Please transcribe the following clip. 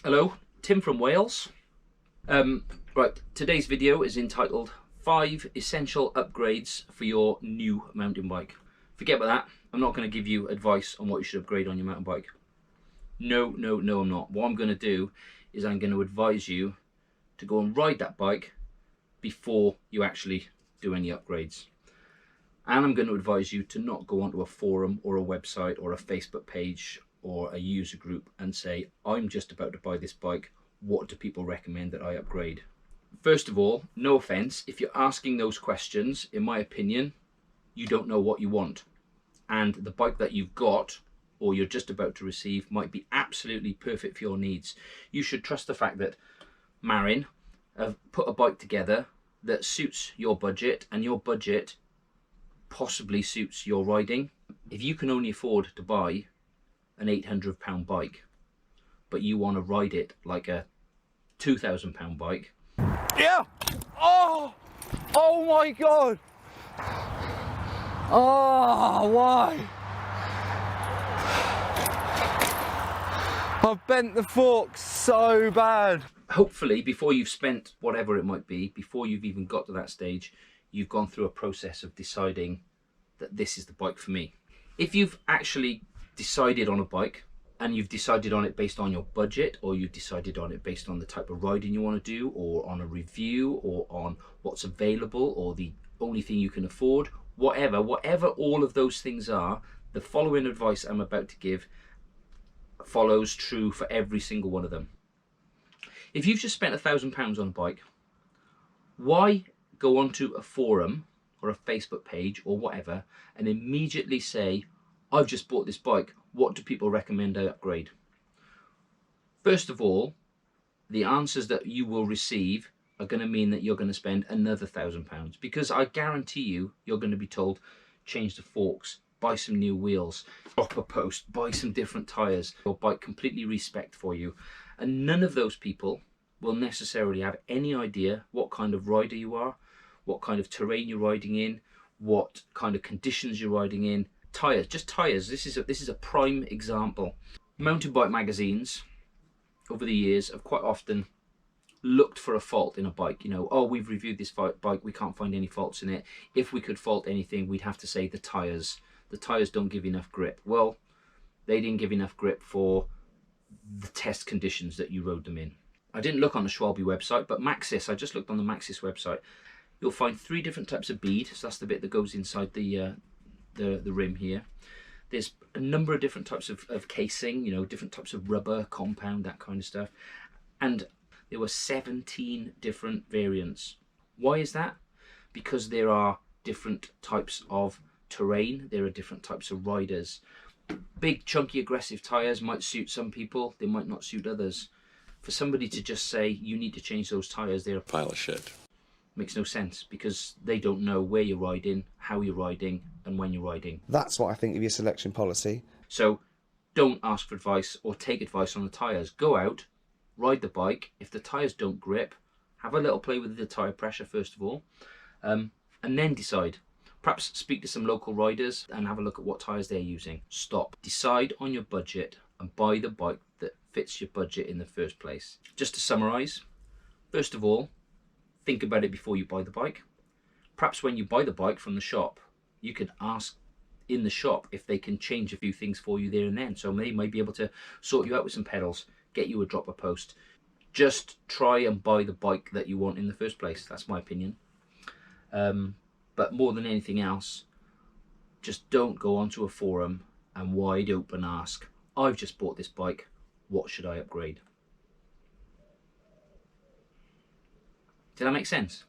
Hello, Tim from Wales. Right, today's video is entitled 5 Essential Upgrades for Your New Mountain Bike. Forget about that. I'm not going to give you advice on what you should upgrade on your mountain bike. No, I'm not. What I'm going to do is I'm going to advise you to go and ride that bike before you actually do any upgrades. And I'm going to advise you to not go onto a forum or a website or a Facebook page or a user group and say, I'm just about to buy this bike, what do people recommend that I upgrade? First of all, no offense, if you're asking those questions, in my opinion, you don't know what you want. And the bike that you've got or you're just about to receive might be absolutely perfect for your needs. You should trust the fact that Marin have put a bike together that suits your budget, and your budget possibly suits your riding. If you can only afford to buy an £800 bike, but you want to ride it like a £2,000 bike. Yeah! Oh! Oh my God! Oh, why? I've bent the fork so bad. Hopefully, before you've spent whatever it might be, before you've even got to that stage, you've gone through a process of deciding that this is the bike for me. If you've actually decided on a bike, and you've decided on it based on your budget, or you've decided on it based on the type of riding you want to do, or on a review, or on what's available, or the only thing you can afford, whatever all of those things are, the following advice I'm about to give follows true for every single one of them. If you've just spent £1,000 on a bike, why go onto a forum or a Facebook page or whatever and immediately say, I've just bought this bike, what do people recommend I upgrade? First of all, the answers that you will receive are going to mean that you're going to spend another £1,000, because I guarantee you're going to be told, change the forks, buy some new wheels, drop a post, buy some different tyres, your bike completely respect for you. And none of those people will necessarily have any idea what kind of rider you are, what kind of terrain you're riding in, what kind of conditions you're riding in. Tyres, just tyres. This is a prime example. Mountain bike magazines over the years have quite often looked for a fault in a bike. You know, oh, we've reviewed this bike, we can't find any faults in it. If we could fault anything, we'd have to say the tyres. The tyres don't give enough grip. Well, they didn't give enough grip for the test conditions that you rode them in. I didn't look on the Schwalbe website, but Maxis, I just looked on the Maxis website. You'll find 3 different types of bead. So that's the bit that goes inside the rim here. There's a number of different types of casing, you know, different types of rubber, compound, that kind of stuff. And there were 17 different variants. Why is that? Because there are different types of terrain, there are different types of riders. Big, chunky, aggressive tyres might suit some people, they might not suit others. For somebody to just say, you need to change those tyres, they're a pile of shit. Makes no sense, because they don't know where you're riding, how you're riding, and when you're riding. That's what I think of your selection policy. So don't ask for advice or take advice on the tyres. Go out, ride the bike. If the tyres don't grip, have a little play with the tyre pressure first of all, and then decide. Perhaps speak to some local riders and have a look at what tyres they're using. Stop. Decide on your budget and buy the bike that fits your budget in the first place. Just to summarise, first of all, think about it before you buy the bike. Perhaps when you buy the bike from the shop, you can ask in the shop if they can change a few things for you there and then. So they might be able to sort you out with some pedals, get you a dropper post. Just try and buy the bike that you want in the first place. That's my opinion. But more than anything else, just don't go onto a forum and wide open ask, I've just bought this bike, what should I upgrade? Did that make sense?